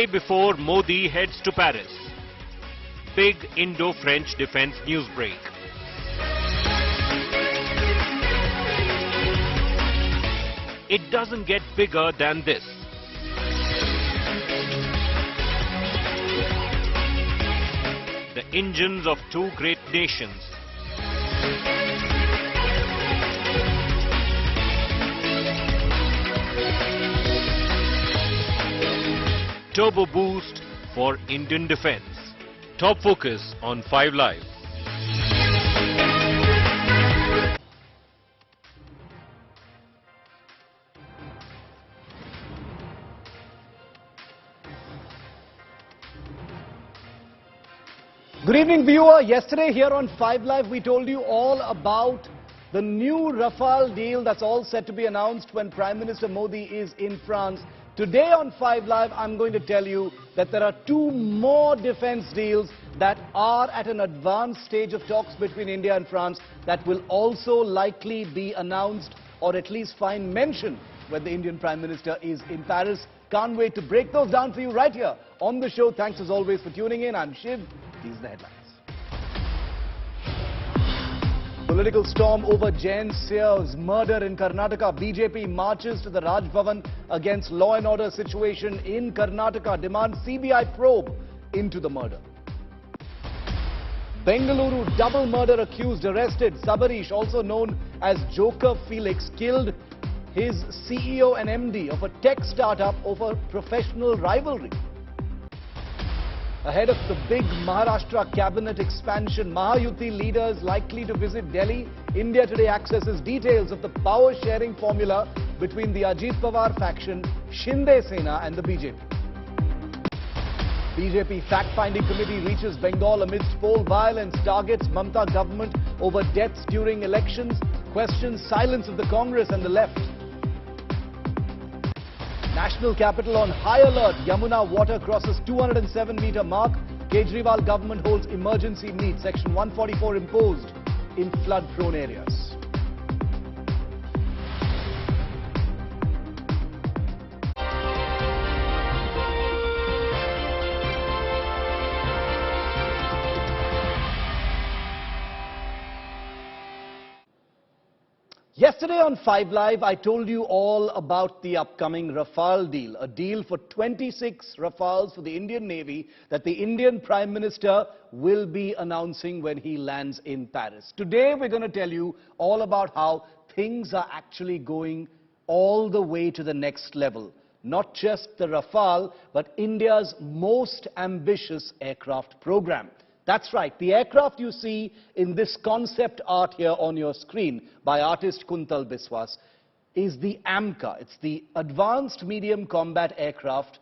day before Modi heads to Paris. Big Indo-French defense news break. It doesn't get bigger than this. The engines of two great nations. Turbo boost for Indian defense. Top focus on 5 Live. Good evening, viewer. Yesterday here on 5 Live, we told you all about the new Rafale deal that's all set to be announced when Prime Minister Modi is in France. Today on 5 Live, I'm going to tell you that there are 2 more defense deals that are at an advanced stage of talks between India and France that will also likely be announced or at least find mention when the Indian Prime Minister is in Paris. Can't wait to break those down for you right here on the show. Thanks as always for tuning in. I'm Shiv. These are the headlines. Political storm over Jain Seah's murder in Karnataka. BJP marches to the Raj Bhavan against law and order situation in Karnataka. Demands CBI probe into the murder. Bengaluru double murder accused arrested. Sabarish, also known as Joker Felix, killed his CEO and MD of a tech startup over professional rivalry. Ahead of the big Maharashtra cabinet expansion, Mahayuti leaders likely to visit Delhi. India Today accesses details of the power sharing formula between the Ajit Pawar faction, Shinde Sena and the BJP. BJP fact-finding committee reaches Bengal amidst poll violence, targets Mamata government over deaths during elections, questions silence of the Congress and the left. National capital on high alert. Yamuna water crosses 207-meter mark. Kejriwal government holds emergency meet. Section 144 imposed in flood-prone areas. Yesterday on 5 Live, I told you all about the upcoming Rafale deal, a deal for 26 Rafales for the Indian Navy that the Indian Prime Minister will be announcing when he lands in Paris. Today, we're going to tell you all about how things are actually going all the way to the next level. Not just the Rafale, but India's most ambitious aircraft program. That's right, the aircraft you see in this concept art here on your screen by artist Kuntal Biswas is the AMCA. It's the Advanced Medium Combat Aircraft,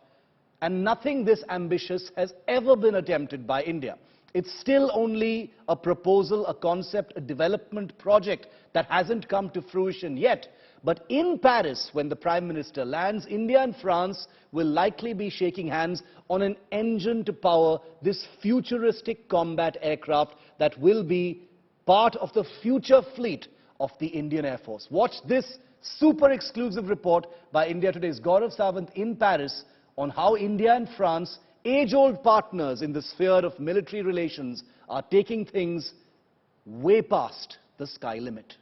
and nothing this ambitious has ever been attempted by India. It's still only a proposal, a concept, a development project that hasn't come to fruition yet. But in Paris, when the Prime Minister lands, India and France will likely be shaking hands on an engine to power this futuristic combat aircraft that will be part of the future fleet of the Indian Air Force. Watch this super exclusive report by India Today's Gaurav Sawant in Paris on how India and France, age-old partners in the sphere of military relations, are taking things way past the sky limit.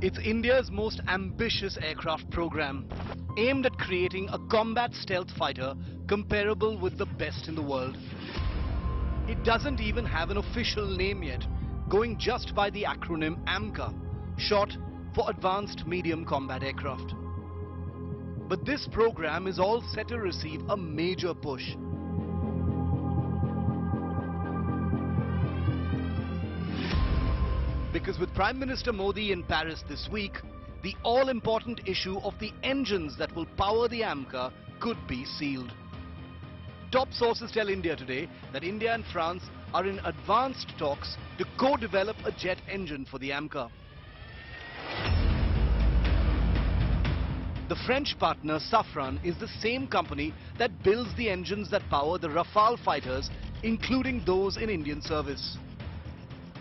It's India's most ambitious aircraft program, aimed at creating a combat stealth fighter comparable with the best in the world. It doesn't even have an official name yet, going just by the acronym AMCA, short for Advanced Medium Combat Aircraft. But this program is all set to receive a major push. Because with Prime Minister Modi in Paris this week, the all-important issue of the engines that will power the AMCA could be sealed. Top sources tell India Today that India and France are in advanced talks to co-develop a jet engine for the AMCA. The French partner Safran is the same company that builds the engines that power the Rafale fighters, including those in Indian service.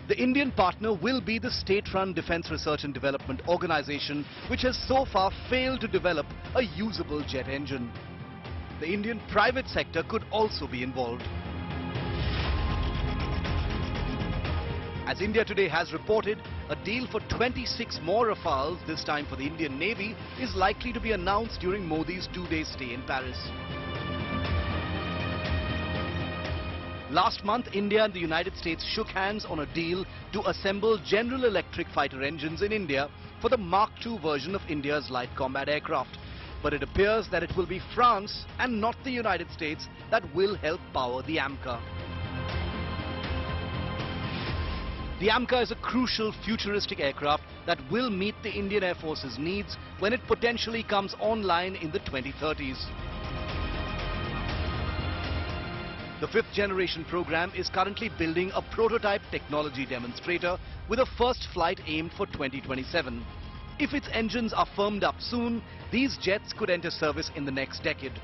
The Indian partner will be the state-run Defence Research and Development Organization, which has so far failed to develop a usable jet engine. The Indian private sector could also be involved. As India Today has reported, a deal for 26 more Rafales, this time for the Indian Navy, is likely to be announced during Modi's two-day stay in Paris. Last month, India and the United States shook hands on a deal to assemble General Electric fighter engines in India for the Mark II version of India's light combat aircraft. But it appears that it will be France and not the United States that will help power the AMCA. The AMCA is a crucial futuristic aircraft that will meet the Indian Air Force's needs when it potentially comes online in the 2030s. The fifth generation program is currently building a prototype technology demonstrator with a first flight aimed for 2027. If its engines are firmed up soon, these jets could enter service in the next decade.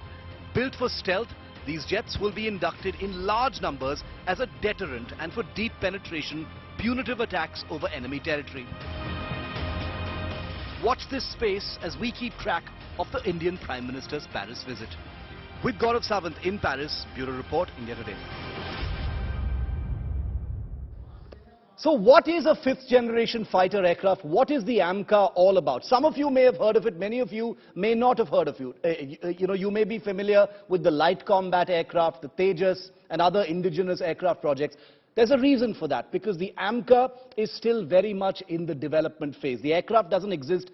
Built for stealth, these jets will be inducted in large numbers as a deterrent and for deep penetration, punitive attacks over enemy territory. Watch this space as we keep track of the Indian Prime Minister's Paris visit. With Gaurav Sawant in Paris, Bureau Report, India Today. So what is a fifth generation fighter aircraft? What is the AMCA all about? Some of you may have heard of it, many of you may not have heard of it. You may be familiar with the light combat aircraft, the Tejas and other indigenous aircraft projects. There's a reason for that, because the AMCA is still very much in the development phase. The aircraft doesn't exist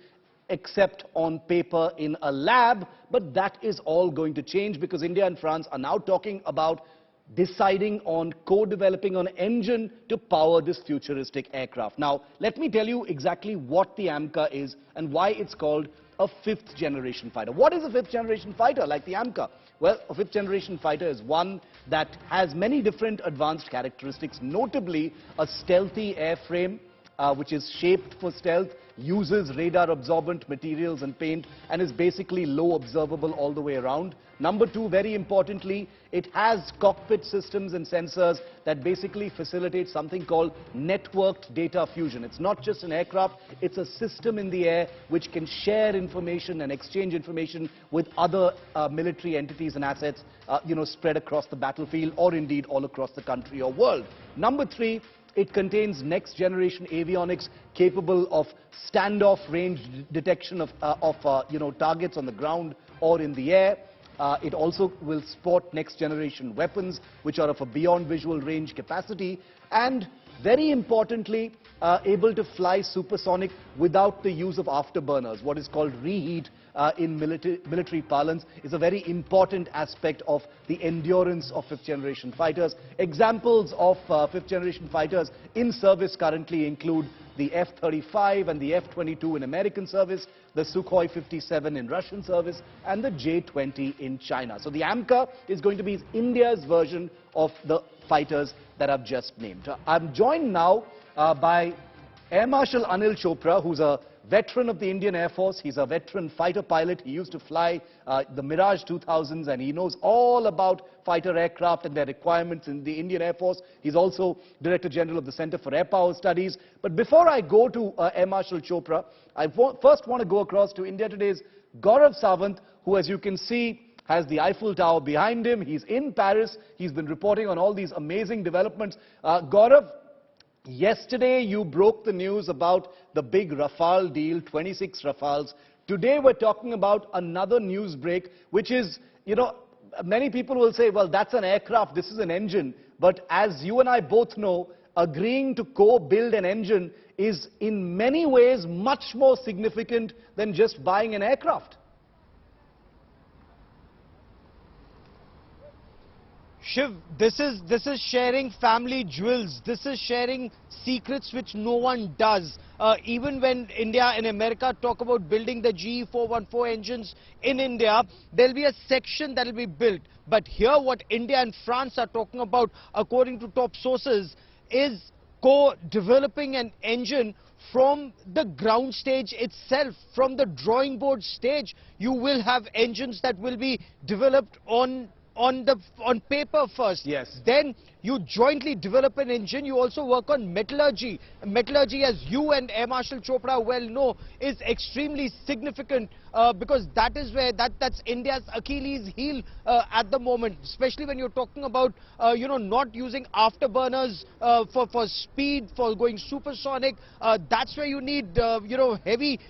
except on paper in a lab, but that is all going to change because India and France are now talking about deciding on co-developing an engine to power this futuristic aircraft. Now, let me tell you exactly what the AMCA is and why it's called a fifth generation fighter. What is a fifth generation fighter like the AMCA? Well, a fifth generation fighter is one that has many different advanced characteristics, notably a stealthy airframe, which is shaped for stealth, uses radar absorbent materials and paint, and is basically low observable all the way around. Number two, very importantly, it has cockpit systems and sensors that basically facilitate something called networked data fusion. It's not just an aircraft, it's a system in the air which can share information and exchange information with other military entities and assets, spread across the battlefield or indeed all across the country or world. Number three, it contains next generation avionics capable of standoff range detection of targets on the ground or in the air. It also will sport next generation weapons which are of a beyond visual range capacity, and very importantly, able to fly supersonic without the use of afterburners. What is called reheat in military parlance is a very important aspect of the endurance of fifth generation fighters. Examples of fifth generation fighters in service currently include the F-35 and the F-22 in American service, the Sukhoi 57 in Russian service, and the J-20 in China. So the AMCA is going to be India's version of the fighters that I've just named. I'm joined now by Air Marshal Anil Chopra, who's a veteran of the Indian Air Force. He's a veteran fighter pilot. He used to fly the Mirage 2000s, and he knows all about fighter aircraft and their requirements in the Indian Air Force. He's also Director General of the Center for Air Power Studies. But before I go to Air Marshal Chopra, I first want to go across to India Today's Gaurav Sawant, who, as you can see, has the Eiffel Tower behind him. He's in Paris. He's been reporting on all these amazing developments. Gaurav, yesterday you broke the news about the big Rafale deal, 26 Rafales. Today we're talking about another news break, which is, many people will say, well, that's an aircraft, this is an engine. But as you and I both know, agreeing to co-build an engine is in many ways much more significant than just buying an aircraft. Shiv, this is sharing family jewels. This is sharing secrets which no one does. Even when India and America talk about building the GE 414 engines in India, there'll be a section that will be built. But here what India and France are talking about, according to top sources, is co-developing an engine from the ground stage itself, from the drawing board stage. You will have engines that will be developed on on paper first. Yes. Then you jointly develop an engine. You also work on metallurgy. Metallurgy, as you and Air Marshal Chopra well know, is extremely significant because that is where that's India's Achilles heel at the moment. Especially when you're talking about not using afterburners for speed, for going supersonic. That's where you need heavy.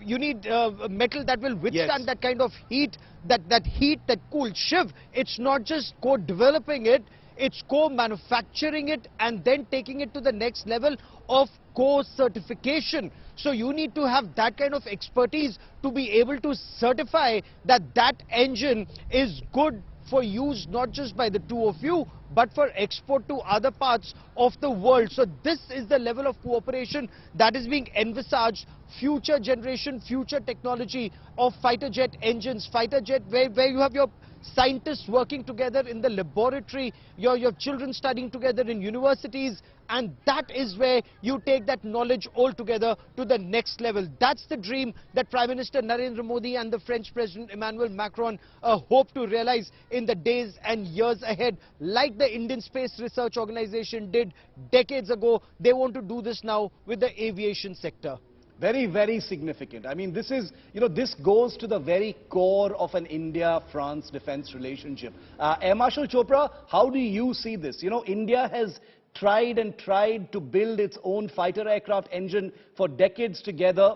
You need metal that will withstand that kind of heat. That heat, that cool. Shiv, it's not just co-developing it, it's co-manufacturing it and then taking it to the next level of co-certification. So you need to have that kind of expertise to be able to certify that that engine is good for use not just by the two of you, but for export to other parts of the world. So this is the level of cooperation that is being envisaged. Future generation, future technology of fighter jet engines, fighter jet where you have your scientists working together in the laboratory, your children studying together in universities, and that is where you take that knowledge all together to the next level. That's the dream that Prime Minister Narendra Modi and the French President Emmanuel Macron hope to realize in the days and years ahead. Like the Indian Space Research Organization did decades ago, they want to do this now with the aviation sector. Very, very significant. I mean, this is, this goes to the very core of an India-France defense relationship. Air Marshal Chopra, how do you see this? India has tried and tried to build its own fighter aircraft engine for decades together.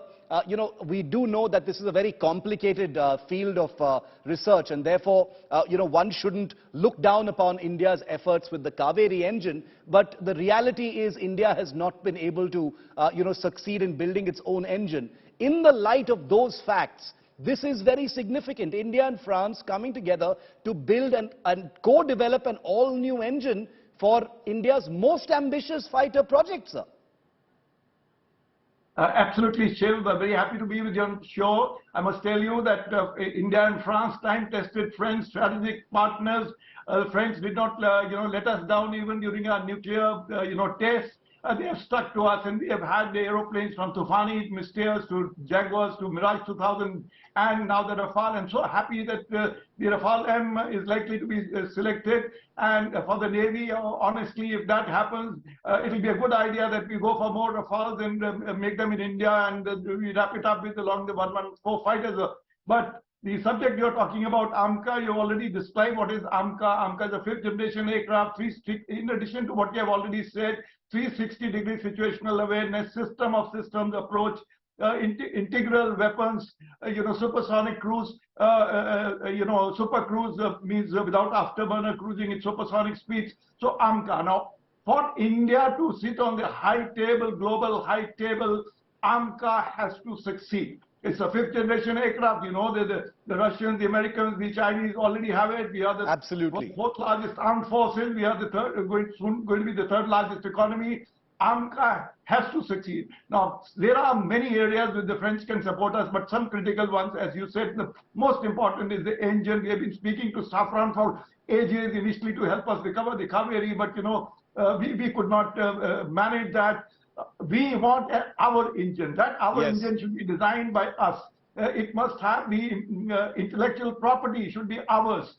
We do know that this is a very complicated field of research, and therefore, one shouldn't look down upon India's efforts with the Kaveri engine. But the reality is India has not been able to, succeed in building its own engine. In the light of those facts, this is very significant. India and France coming together to build and co-develop an all-new engine for India's most ambitious fighter project, sir. Absolutely, Shiv. Very happy to be with you on the show. I must tell you that India and France, time-tested friends, strategic partners. French did not, let us down even during our nuclear, tests. They have stuck to us, and we have had the aeroplanes from Tufani, Mysteers to Jaguars to Mirage 2000, and now the Rafale. I'm so happy that the Rafale M is likely to be selected. And for the Navy, honestly, if that happens, it will be a good idea that we go for more Rafales and make them in India, and we wrap it up with along the 114 fighters. But the subject you're talking about, AMCA, you already described what is AMCA. AMCA is a fifth generation aircraft. In addition to what you have already said, 360-degree situational awareness, system of systems approach, integral weapons, supersonic cruise, super cruise means without afterburner cruising at supersonic speeds. So AMCA. Now, for India to sit on the high table, global high table, AMCA has to succeed. It's a fifth generation aircraft. The Russians, the Americans, the Chinese already have it. We are the fourth largest armed forces. We are the third, soon going to be the third largest economy. AMCA has to succeed. Now, there are many areas where the French can support us, but some critical ones, as you said, the most important is the engine. We have been speaking to Safran for ages initially to help us recover the Kaveri, but we could not manage that. We want our engine. That our engine should be designed by us. It must have the intellectual property should be ours.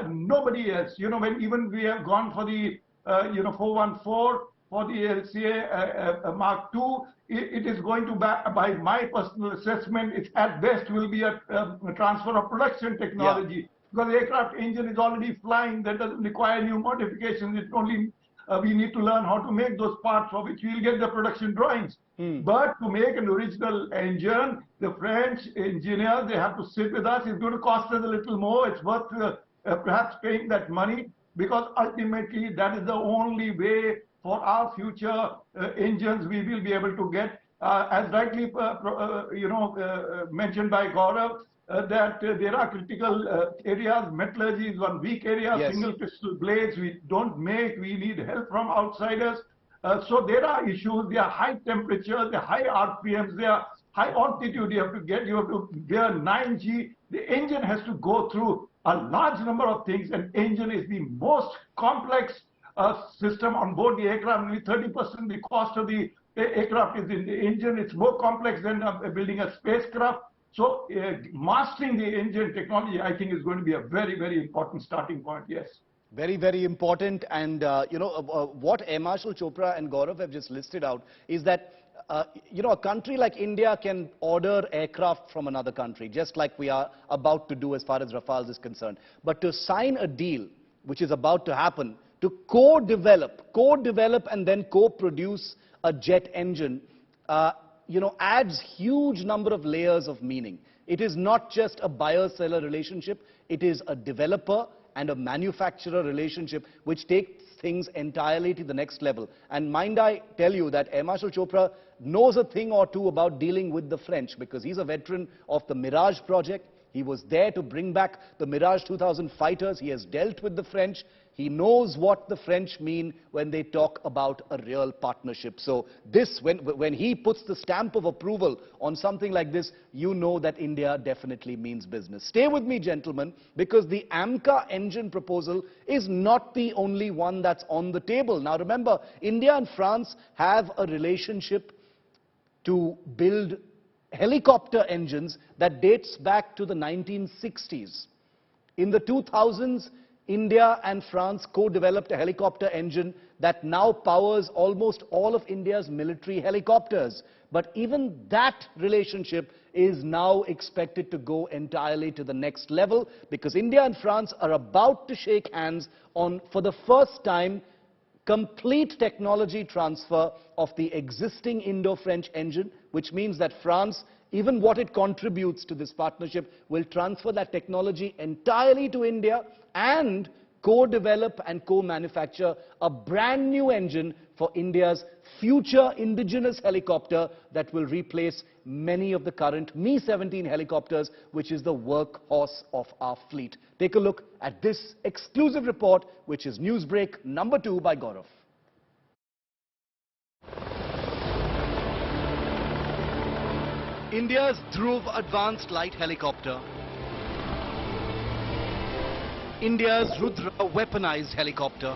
Nobody else. When even we have gone for the 414 for the LCA Mark II, it is going to, by my personal assessment, it at best will be a transfer of production technology. Because the aircraft engine is already flying. That doesn't require new modifications. It only we need to learn how to make those parts for which we'll get the production drawings. But to make an original engine, the French engineers, they have to sit with us. It's going to cost us a little more. It's worth perhaps paying that money, because ultimately that is the only way for our future engines we will be able to get, as rightly mentioned by Gaurav, that there are critical areas. Metallurgy is one weak area. Single pistol blades we don't make. We need help from outsiders. So there are issues. There are high temperatures, there are high RPMs, there are high altitude you have to get. You have to bear 9G. The engine has to go through a large number of things. An engine is the most complex system on board the aircraft. Only 30% the cost of the aircraft is in the engine. It's more complex than building a spacecraft. So mastering the engine technology, I think, is going to be a very, very important starting point. Yes. Very, very important. And, what Air Marshal Chopra and Gaurav have just listed out is that, a country like India can order aircraft from another country, just like we are about to do as far as Rafales is concerned. But to sign a deal, which is about to happen, to co-develop and then co-produce a jet engine, adds huge number of layers of meaning. It is not just a buyer-seller relationship, it is a developer and a manufacturer relationship which takes things entirely to the next level. And mind I tell you that Air Marshal Chopra knows a thing or two about dealing with the French, because he's a veteran of the Mirage project. He was there to bring back the Mirage 2000 fighters. He has dealt with the French. He knows what the French mean when they talk about a real partnership. So this, when he puts the stamp of approval on something like this, you know that India definitely means business. Stay with me, gentlemen, because the AMCA engine proposal is not the only one that's on the table. Now remember, India and France have a relationship to build helicopter engines that dates back to the 1960s. In the 2000s, India and France co-developed a helicopter engine that now powers almost all of India's military helicopters. But even that relationship is now expected to go entirely to the next level, because India and France are about to shake hands on, for the first time, complete technology transfer of the existing Indo-French engine, which means that France, even what it contributes to this partnership, will transfer that technology entirely to India and co-develop and co-manufacture a brand new engine for India's future indigenous helicopter that will replace many of the current Mi-17 helicopters, which is the workhorse of our fleet. Take a look at this exclusive report, which is Newsbreak number 2 by Gaurav. India's Dhruv Advanced Light Helicopter, India's Rudra Weaponized Helicopter,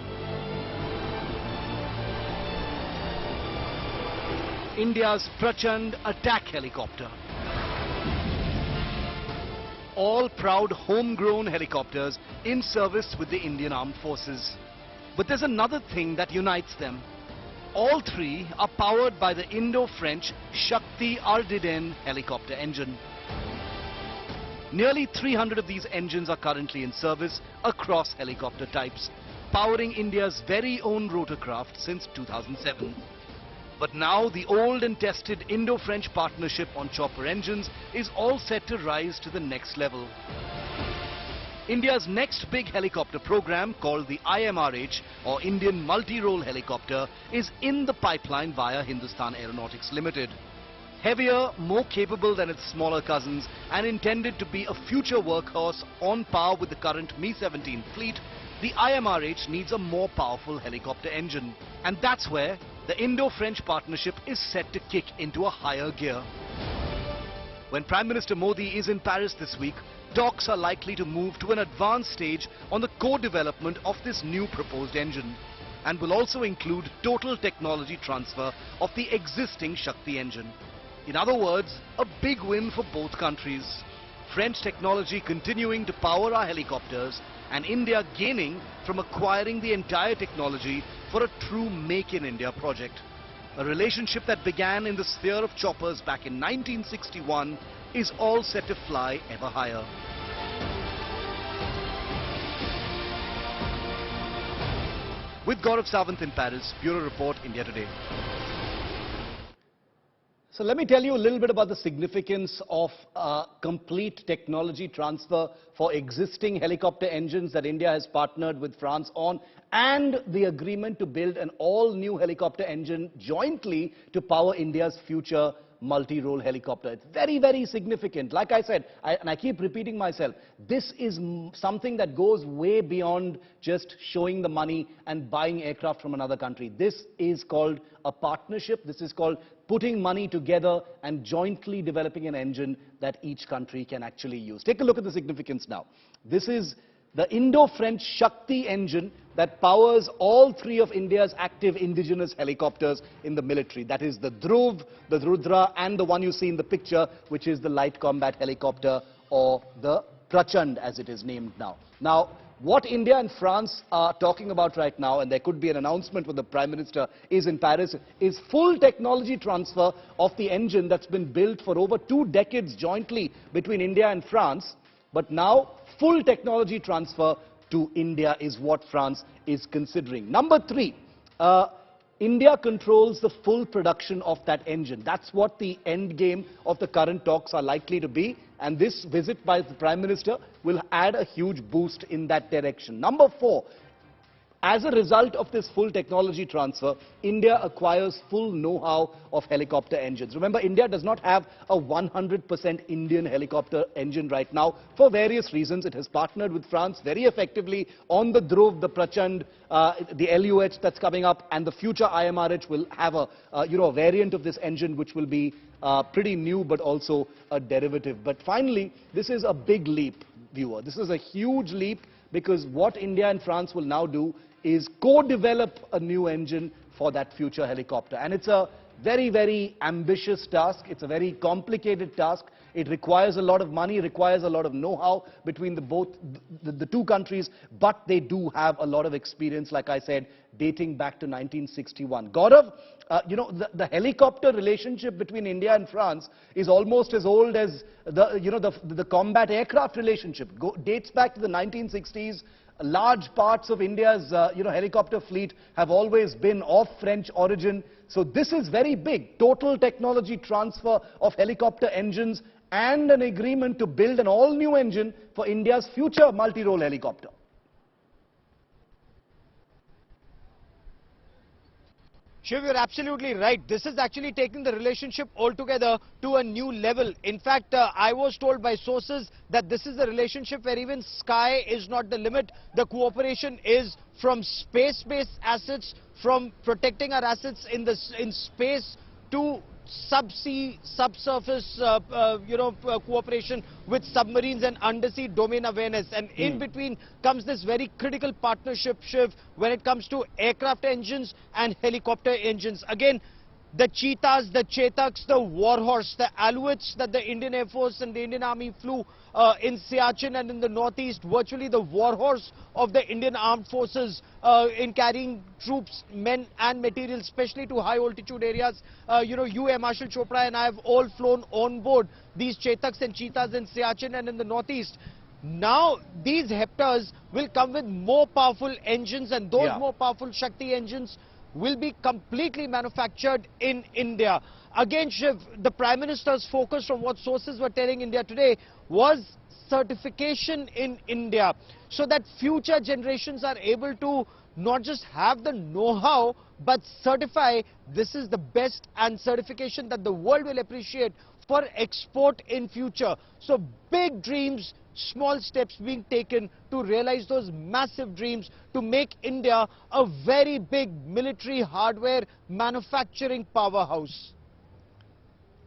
India's Prachand Attack Helicopter. All proud homegrown helicopters in service with the Indian Armed Forces. But there's another thing that unites them. All three are powered by the Indo-French Shakti Ardiden helicopter engine. Nearly 300 of these engines are currently in service across helicopter types, powering India's very own rotorcraft since 2007. But now the old and tested Indo-French partnership on chopper engines is all set to rise to the next level. India's next big helicopter program, called the IMRH, or Indian Multi-Role Helicopter, is in the pipeline via Hindustan Aeronautics Limited. Heavier, more capable than its smaller cousins, and intended to be a future workhorse on par with the current Mi-17 fleet, the IMRH needs a more powerful helicopter engine. And that's where the Indo-French partnership is set to kick into a higher gear. When Prime Minister Modi is in Paris this week, talks are likely to move to an advanced stage on the co-development of this new proposed engine, and will also include total technology transfer of the existing Shakti engine. In other words, a big win for both countries. French technology continuing to power our helicopters, and India gaining from acquiring the entire technology for a true Make in India project. A relationship that began in the sphere of choppers back in 1961 is all set to fly ever higher. With Gaurav Sawant in Paris, Bureau Report, India Today. So let me tell you a little bit about the significance of complete technology transfer for existing helicopter engines that India has partnered with France on, and the agreement to build an all-new helicopter engine jointly to power India's future multi-role helicopter. It's very, very significant. Like I said, and I keep repeating myself, this is something that goes way beyond just showing the money and buying aircraft from another country. This is called a partnership. This is called putting money together and jointly developing an engine that each country can actually use. Take a look at the significance now. This is the Indo-French Shakti engine that powers all three of India's active indigenous helicopters in the military. That is the Dhruv, the Rudra, and the one you see in the picture, which is the light combat helicopter, or the Prachand as it is named now. Now, what India and France are talking about right now, and there could be an announcement when the Prime Minister is in Paris, is full technology transfer of the engine that's been built for over 2 decades jointly between India and France. But now, full technology transfer to India is what France is considering. Number 3, India controls the full production of that engine. That's what the end game of the current talks are likely to be. And this visit by the Prime Minister will add a huge boost in that direction. Number 4, as a result of this full technology transfer, India acquires full know-how of helicopter engines. Remember, India does not have a 100% Indian helicopter engine right now for various reasons. It has partnered with France very effectively on the Dhruv, the Prachand, the LUH that's coming up, and the future IMRH will have a variant of this engine which will be pretty new but also a derivative. But finally, this is a big leap, viewer. This is a huge leap, because what India and France will now do is co-develop a new engine for that future helicopter. And it's a very, very ambitious task. It's a very complicated task. It requires a lot of money, requires a lot of know-how between the two countries, but they do have a lot of experience, like I said, dating back to 1961. Gaurav, the helicopter relationship between India and France is almost as old as the combat aircraft relationship. Dates back to the 1960s. Large parts of India's helicopter fleet have always been of French origin. So this is very big. Total technology transfer of helicopter engines and an agreement to build an all-new engine for India's future multi-role helicopter. Shiv, you're absolutely right. This is actually taking the relationship altogether to a new level. In fact, I was told by sources that this is a relationship where even sky is not the limit. The cooperation is from space-based assets, from protecting our assets in space, to subsea, subsurface, cooperation with submarines and undersea domain awareness. And in between comes this very critical partnership, Shiv, when it comes to aircraft engines and helicopter engines. Again, the Cheetahs, the Chetaks, the Warhorse, the Alouettes that the Indian Air Force and the Indian Army flew in Siachen and in the northeast, virtually the Warhorse of the Indian Armed Forces in carrying troops, men and materials, especially to high altitude areas. You, Air Marshal Chopra, and I have all flown on board these Chetaks and Cheetahs in Siachen and in the northeast. Now, these Hepters will come with more powerful engines, and those more powerful Shakti engines will be completely manufactured in India. Again, Shiv, the Prime Minister's focus, from what sources were telling India today, was certification in India, so that future generations are able to not just have the know-how, but certify this is the best, and certification that the world will appreciate for export in future. So big dreams, small steps being taken to realize those massive dreams to make India a very big military hardware manufacturing powerhouse.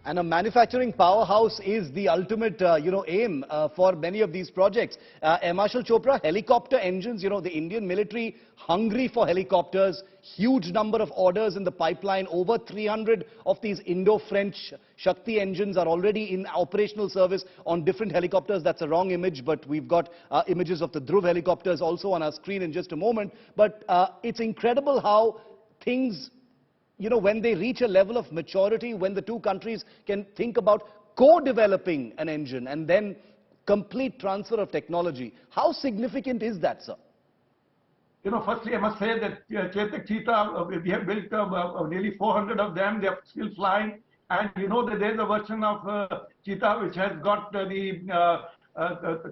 And a manufacturing powerhouse is the ultimate, aim for many of these projects. Air Marshal Chopra, helicopter engines, the Indian military hungry for helicopters, huge number of orders in the pipeline. Over 300 of these Indo-French Shakti engines are already in operational service on different helicopters. That's a wrong image, but we've got images of the Dhruv helicopters also on our screen in just a moment. But it's incredible how things, when they reach a level of maturity, when the two countries can think about co-developing an engine and then complete transfer of technology. How significant is that, sir? Firstly, I must say that Chetak Cheetah, we have built nearly 400 of them. They are still flying. And that there's a version of Cheetah which has got the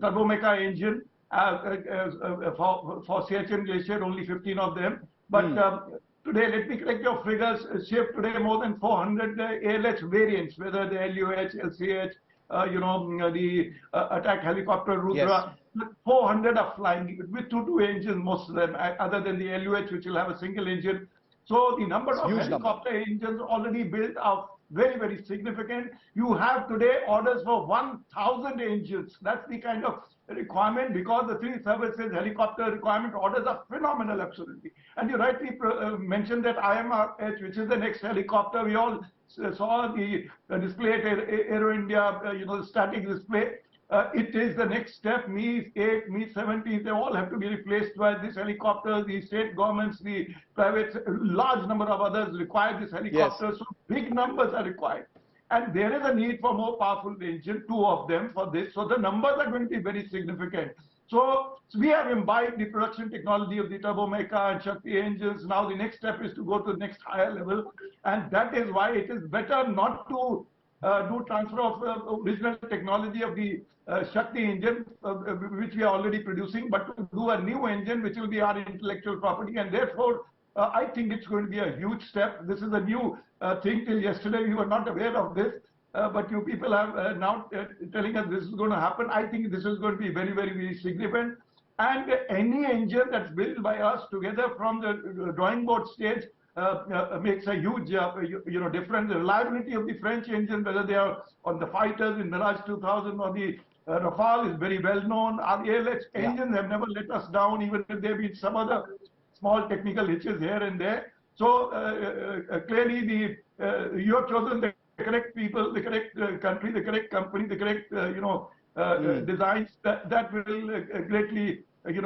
turbomeca engine for Siachen Glacier, only 15 of them. But today, let me correct your figures. Shiv, today more than 400 ALH variants, whether the LUH, LCH, the attack helicopter Rudra. Yes. 400 are flying with two engines, most of them, other than the LUH, which will have a single engine. So the number of helicopter engines already built are very, very significant. You have today orders for 1,000 engines. That's the kind of requirement, because the three services helicopter requirement orders are phenomenal, absolutely. And you rightly mentioned that IMRH, which is the next helicopter. We all saw the display at Aero India, the static display. It is the next step. Me-8, Me-17, they all have to be replaced by this helicopter. The state governments, the private, large number of others require this helicopter. Yes. So big numbers are required. And there is a need for more powerful engine, 2 of them for this. So the numbers are going to be very significant. So we have imbibed the production technology of the Turbomeca and Shakti engines. Now the next step is to go to the next higher level. And that is why it is better not to do transfer of original technology of the Shakti engine, which we are already producing, but to do a new engine, which will be our intellectual property. And therefore, I think it's going to be a huge step. This is a new thing. Till yesterday, we were not aware of this. But you people are now telling us this is going to happen. I think this is going to be very, very, very significant. And any engine that's built by us together from the drawing board stage makes a huge difference. The reliability of the French engine, whether they are on the fighters in Mirage 2000 or the Rafale, is very well known. Our ALH engines have never let us down, even if there have been some other small technical hitches here and there. So clearly, you have chosen the correct people, the correct country, the correct company, the correct designs that will greatly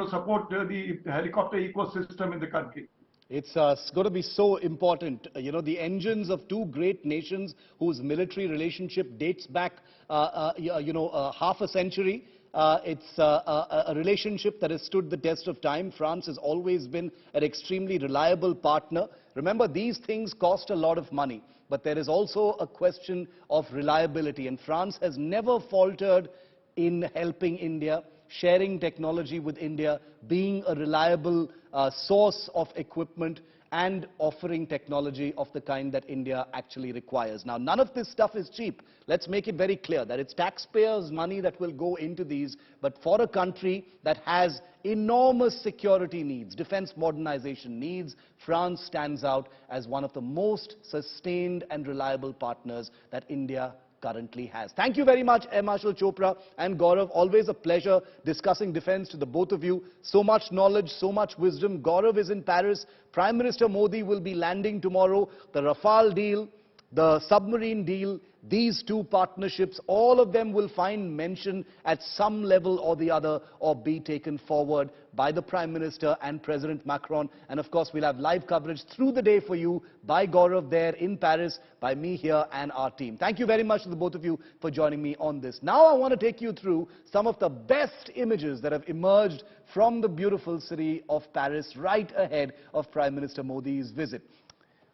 support the helicopter ecosystem in the country. It's going to be so important. The engines of 2 great nations whose military relationship dates back, half a century. It's a relationship that has stood the test of time. France has always been an extremely reliable partner. Remember, these things cost a lot of money, but there is also a question of reliability. And France has never faltered in helping India, sharing technology with India, being a reliable source of equipment, and offering technology of the kind that India actually requires. Now, none of this stuff is cheap. Let's make it very clear that it's taxpayers' money that will go into these, but for a country that has enormous security needs, defense modernization needs, France stands out as one of the most sustained and reliable partners that India currently has. Thank you very much, Air Marshal Chopra and Gaurav. Always a pleasure discussing defense to the both of you. So much knowledge, so much wisdom. Gaurav is in Paris. Prime Minister Modi will be landing tomorrow. The Rafale deal, the submarine deal, these 2 partnerships, all of them will find mention at some level or the other, or be taken forward by the Prime Minister and President Macron. And of course, we'll have live coverage through the day for you by Gaurav there in Paris, by me here and our team. Thank you very much to the both of you for joining me on this. Now I want to take you through some of the best images that have emerged from the beautiful city of Paris right ahead of Prime Minister Modi's visit.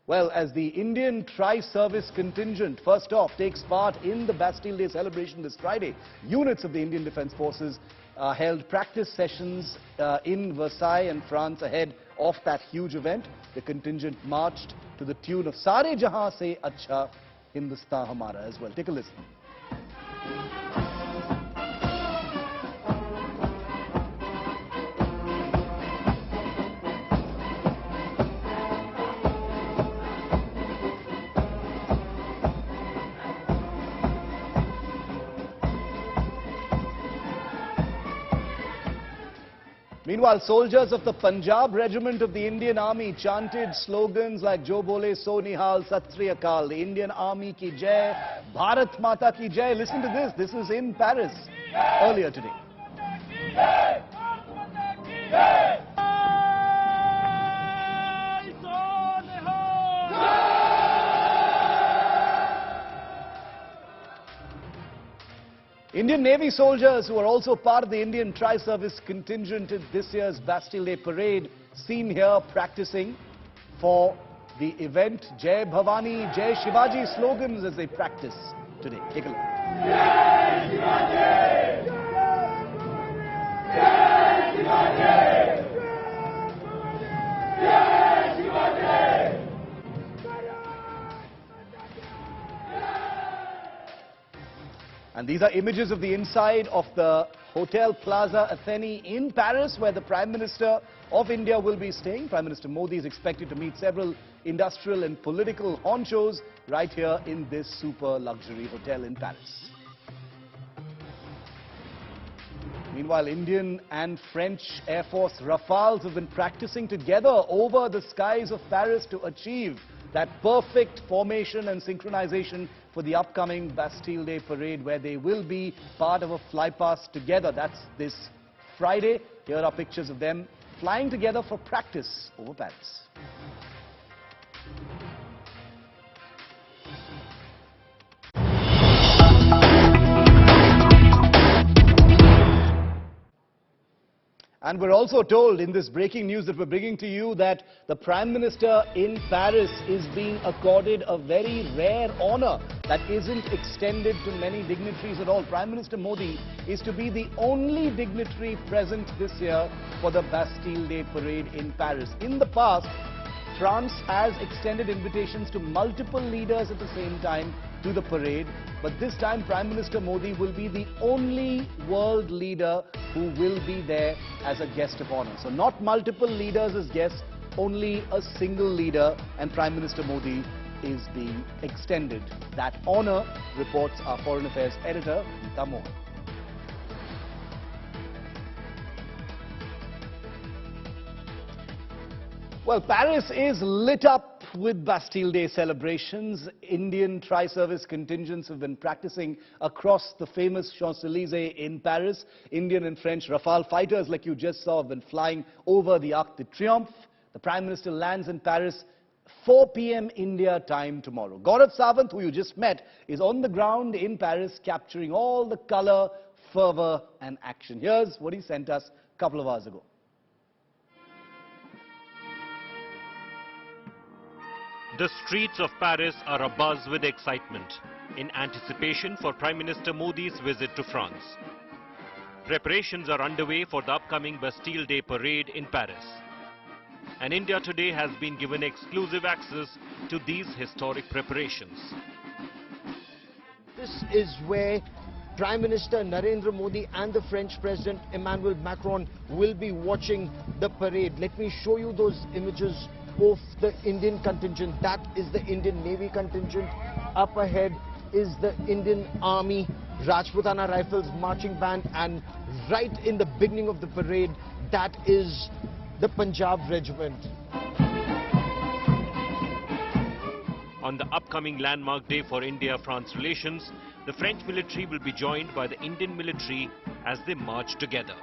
Well, as the Indian tri-service contingent, first off, takes part in the Bastille Day celebration this Friday, units of the Indian Defence Forces held practice sessions in Versailles and France ahead of that huge event. The contingent marched to the tune of Sare Jahan Se Acha Hindustan Hamara as well. Take a listen. Meanwhile, soldiers of the Punjab Regiment of the Indian Army chanted slogans like Jo Bole So Nihal Sat Sri Akal, the Indian Army ki Jai, Bharat Mata ki Jai. Listen to this. This is in Paris earlier today. Indian Navy soldiers who are also part of the Indian tri-service contingent in this year's Bastille Day parade seen here practicing for the event. Jai Bhavani, Jai Shivaji slogans as they practice today. Take a look. Jai Shivaji! Jai Shivaji! Jai Shivaji! And these are images of the inside of the Hotel Plaza Athene in Paris, where the Prime Minister of India will be staying. Prime Minister Modi is expected to meet several industrial and political honchos right here in this super luxury hotel in Paris. Meanwhile, Indian and French Air Force Rafales have been practicing together over the skies of Paris to achieve that perfect formation and synchronization for the upcoming Bastille Day parade, where they will be part of a flypast together. That's this Friday. Here are pictures of them flying together for practice over Paris. And we're also told in this breaking news that we're bringing to you that the Prime Minister in Paris is being accorded a very rare honor that isn't extended to many dignitaries at all. Prime Minister Modi is to be the only dignitary present this year for the Bastille Day parade in Paris. In the past, France has extended invitations to multiple leaders at the same time to the parade, but this time Prime Minister Modi will be the only world leader who will be there as a guest of honor. So not multiple leaders as guests, only a single leader, and Prime Minister Modi is being extended that honor, reports our Foreign Affairs editor, Nita Mohan. Well, Paris is lit up with Bastille Day celebrations. Indian tri-service contingents have been practicing across the famous Champs-Élysées in Paris. Indian and French Rafale fighters, like you just saw, have been flying over the Arc de Triomphe. The Prime Minister lands in Paris 4 p.m. India time tomorrow. Gaurav Sawant, who you just met, is on the ground in Paris capturing all the color, fervor and action. Here's what he sent us a couple of hours ago. The streets of Paris are abuzz with excitement in anticipation for Prime Minister Modi's visit to France. Preparations are underway for the upcoming Bastille Day parade in Paris. And India today has been given exclusive access to these historic preparations. This is where Prime Minister Narendra Modi and the French President Emmanuel Macron will be watching the parade. Let me show you those images of the Indian contingent. That is the Indian Navy contingent. Up ahead is the Indian Army Rajputana Rifles marching band, and right in the beginning of the parade, that is the Punjab Regiment. On the upcoming landmark day for India-France relations, the French military will be joined by the Indian military as they march together.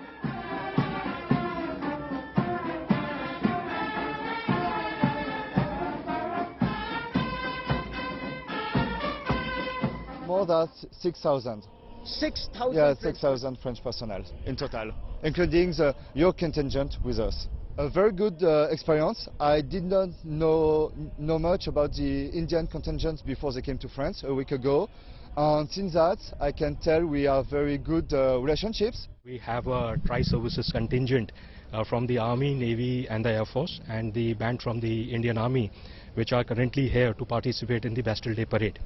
More than 6,000. 6,000? Yeah, 6,000 French personnel in total, including the your contingent with us. A very good experience. I did not know much about the Indian contingent before they came to France a week ago. And since that, I can tell we have very good relationships. We have a tri-services contingent from the Army, Navy and the Air Force, and the band from the Indian Army, which are currently here to participate in the Bastille Day parade.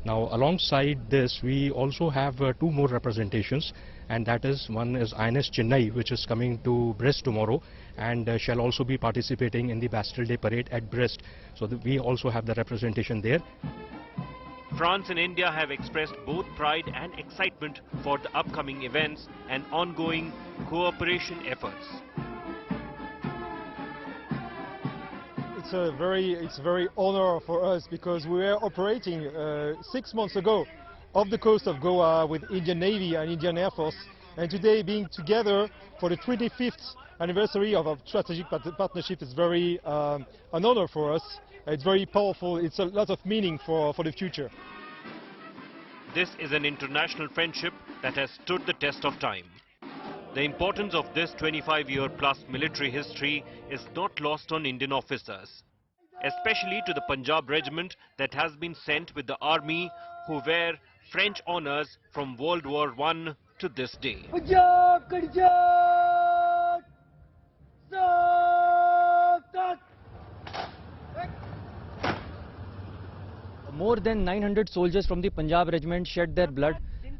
Now, alongside this, we also have 2 more representations, and that is, one is INS Chennai, which is coming to Brest tomorrow, and shall also be participating in the Bastille Day parade at Brest. So we also have the representation there. France and India have expressed both pride and excitement for the upcoming events and ongoing cooperation efforts. It's very honor for us, because we were operating 6 months ago off the coast of Goa with Indian Navy and Indian Air Force, and today being together for the 25th anniversary of our strategic partnership is very an honor for us. It's very powerful. It's a lot of meaning for the future. This is an international friendship that has stood the test of time. The importance of this 25-year-plus military history is not lost on Indian officers, especially to the Punjab regiment that has been sent with the army, who wear French honours from World War I to this day. More than 900 soldiers from the Punjab regiment shed their blood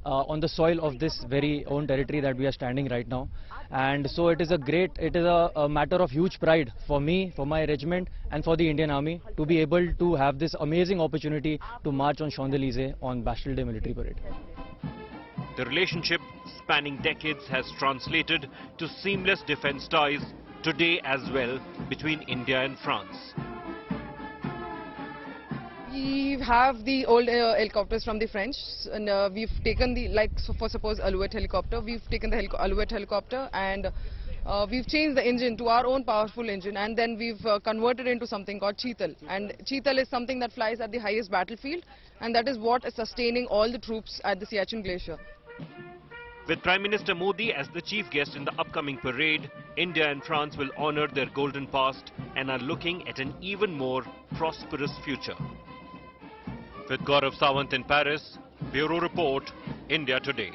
on the soil of this very own territory that we are standing right now. And so it is a matter of huge pride for me, for my regiment and for the Indian Army to be able to have this amazing opportunity to march on Champs-Élysées on Bastille Day military parade. The relationship spanning decades has translated to seamless defense ties today as well between India and France. We have the old helicopters from the French, and we've taken the, for suppose Alouette helicopter, we've taken the Alouette helicopter and we've changed the engine to our own powerful engine, and then we've converted into something called Cheetal. And Cheetal is something that flies at the highest battlefield, and that is what is sustaining all the troops at the Siachen Glacier. With Prime Minister Modi as the chief guest in the upcoming parade, India and France will honor their golden past and are looking at an even more prosperous future. With Gaurav Sawant in Paris, Bureau Report, India Today.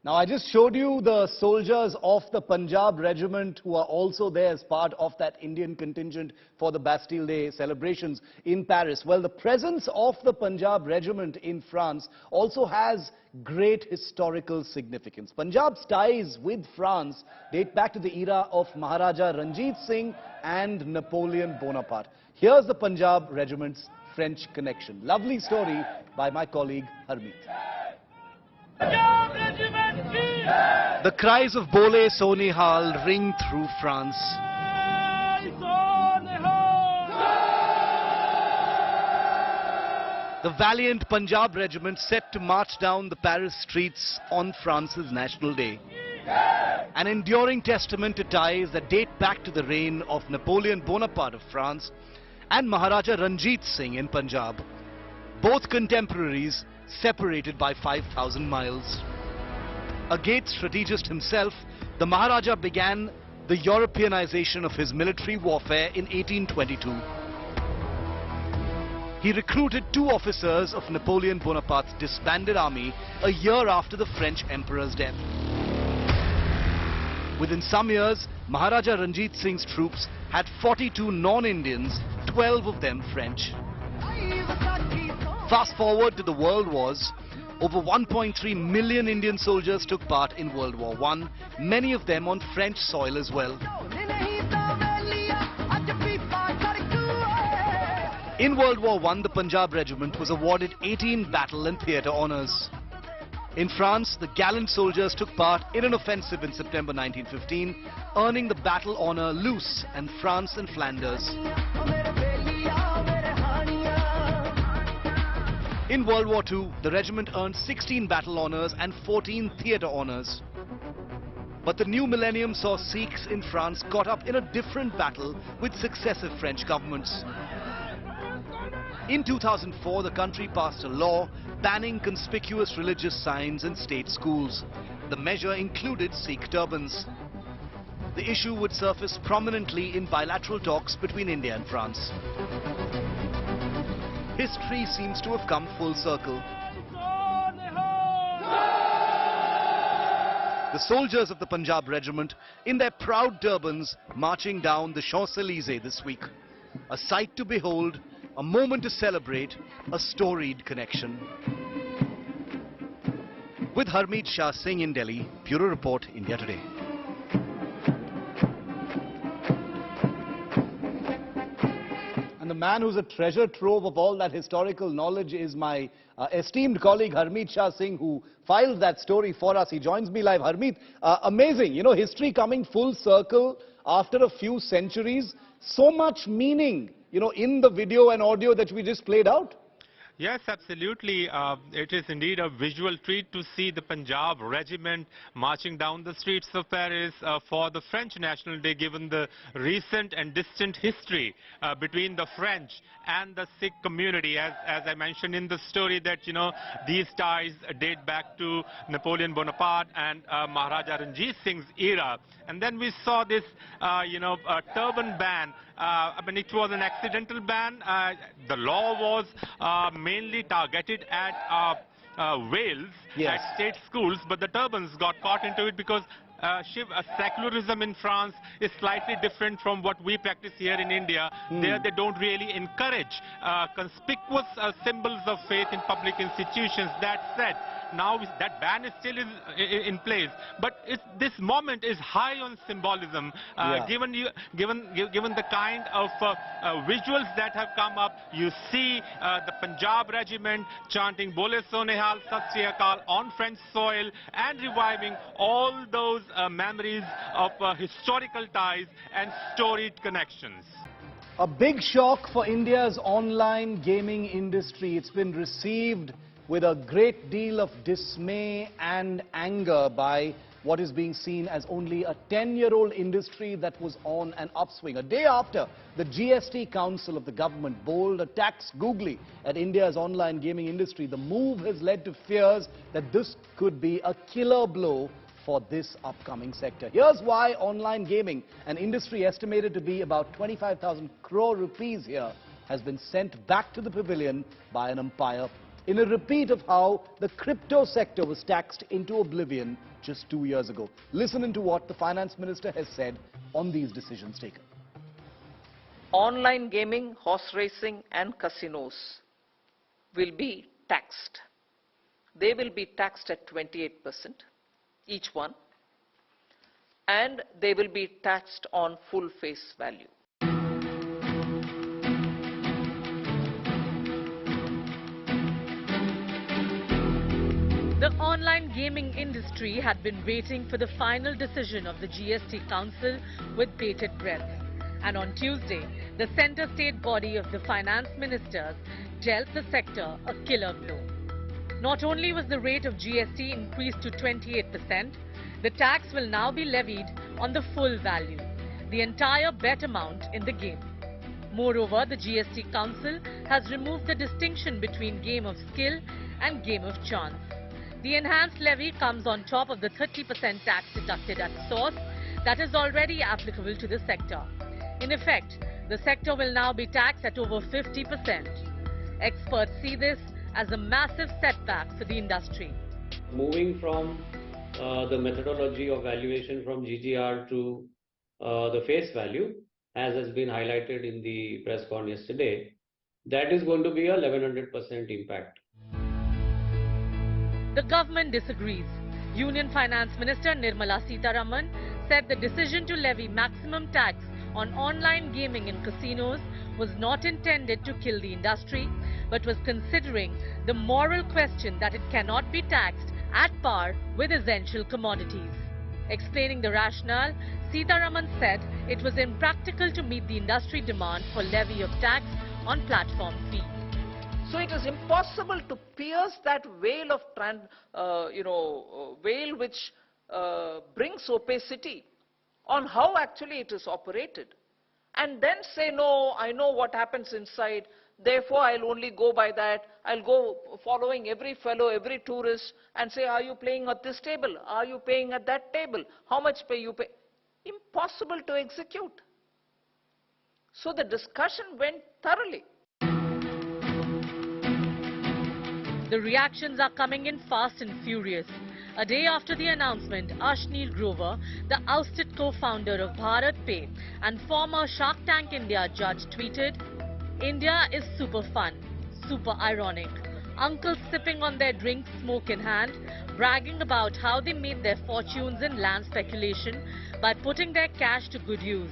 Now, I just showed you the soldiers of the Punjab regiment who are also there as part of that Indian contingent for the Bastille Day celebrations in Paris. Well, the presence of the Punjab regiment in France also has great historical significance. Punjab's ties with France date back to the era of Maharaja Ranjit Singh and Napoleon Bonaparte. Here's the Punjab regiment's French connection. Lovely story by my colleague Harmeet. The cries of Bole So Nihal ring through France. The valiant Punjab regiment set to march down the Paris streets on France's National Day. An enduring testament to ties that date back to the reign of Napoleon Bonaparte of France and Maharaja Ranjit Singh in Punjab. Both contemporaries separated by 5,000 miles. A great strategist himself, the Maharaja began the Europeanization of his military warfare in 1822. He recruited 2 officers of Napoleon Bonaparte's disbanded army a year after the French emperor's death. Within some years, Maharaja Ranjit Singh's troops had 42 non-Indians, 12 of them French. Fast forward to the World Wars, over 1.3 million Indian soldiers took part in World War I, many of them on French soil as well. In World War I, the Punjab regiment was awarded 18 battle and theatre honours. In France, the gallant soldiers took part in an offensive in September 1915, earning the battle honour Luce and France and Flanders. In World War II, the regiment earned 16 battle honours and 14 theatre honours. But the new millennium saw Sikhs in France caught up in a different battle with successive French governments. In 2004, the country passed a law banning conspicuous religious signs in state schools. The measure included Sikh turbans. The issue would surface prominently in bilateral talks between India and France. History seems to have come full circle. The soldiers of the Punjab regiment, in their proud turbans, marching down the Champs-Élysées this week. A sight to behold, a moment to celebrate, a storied connection. With Harmeet Shah Singh in Delhi, Bureau Report, India Today. And the man who's a treasure trove of all that historical knowledge is my esteemed colleague Harmeet Shah Singh, who filed that story for us. He joins me live. Harmeet, amazing, you know, history coming full circle after a few centuries. So much meaning, you know, in the video and audio that we just played out. Yes, absolutely. It is indeed a visual treat to see the Punjab regiment marching down the streets of Paris for the French National Day, given the recent and distant history between the French and the Sikh community. As I mentioned in the story that, you know, these ties date back to Napoleon Bonaparte and Maharaja Ranjit Singh's era. And then we saw this, turban ban. I mean, it was an accidental ban. The law was mainly targeted at Wales, yes, at state schools, but the turbans got caught into it because Shiv, secularism in France is slightly different from what we practice here in India. There they don't really encourage conspicuous symbols of faith in public institutions. That said, now that ban is still in place, but this moment is high on symbolism. Given the kind of visuals that have come up, you see the Punjab regiment chanting Bole So Nihal Sat Sri Akal on French soil and reviving all those memories of historical ties and storied connections. A big shock for India's online gaming industry. It's been received with a great deal of dismay and anger by what is being seen as only a 10-year-old industry that was on an upswing. A day after the GST Council of the government bowled a tax googly at India's online gaming industry, the move has led to fears that this could be a killer blow for this upcoming sector. Here's why online gaming, an industry estimated to be about 25,000 crore rupees here, has been sent back to the pavilion by an umpire in a repeat of how the crypto sector was taxed into oblivion just 2 years ago. Listen into what the finance minister has said on these decisions taken. Online gaming, horse racing and casinos will be taxed. They will be taxed at 28%, each one, and they will be taxed on full face value. The online gaming industry had been waiting for the final decision of the GST Council with bated breath. And on Tuesday, the centre state body of the finance ministers dealt the sector a killer blow. Not only was the rate of GST increased to 28%, the tax will now be levied on the full value, the entire bet amount in the game. Moreover, the GST Council has removed the distinction between game of skill and game of chance. The enhanced levy comes on top of the 30% tax deducted at source that is already applicable to the sector. In effect, the sector will now be taxed at over 50%. Experts see this as a massive setback for the industry. Moving from the methodology of valuation from GGR to the face value, as has been highlighted in the press con yesterday, that is going to be a 1100% impact. The government disagrees. Union Finance Minister Nirmala Sitharaman said the decision to levy maximum tax on online gaming in casinos was not intended to kill the industry, but was considering the moral question that it cannot be taxed at par with essential commodities. Explaining the rationale, Sitharaman said it was impractical to meet the industry demand for levy of tax on platform fees. So it is impossible to pierce that veil of veil which brings opacity on how actually it is operated, and then say, no, I know what happens inside, therefore I'll only go by that. I'll go following every fellow, every tourist, and say, are you playing at this table? Are you paying at that table? How much pay you pay? Impossible to execute. So the discussion went thoroughly. The reactions are coming in fast and furious. A day after the announcement, Ashnil Grover, the ousted co-founder of Bharat Pay and former Shark Tank India judge, tweeted, "India is super fun, super ironic. Uncles sipping on their drinks, smoke in hand, bragging about how they made their fortunes in land speculation by putting their cash to good use,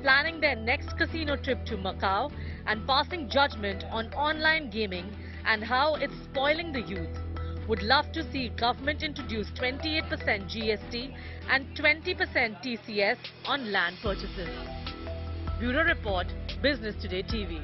planning their next casino trip to Macau and passing judgment on online gaming and how it's spoiling the youth. Would love to see government introduce 28% GST and 20% TCS on land purchases." Bureau Report, Business Today TV.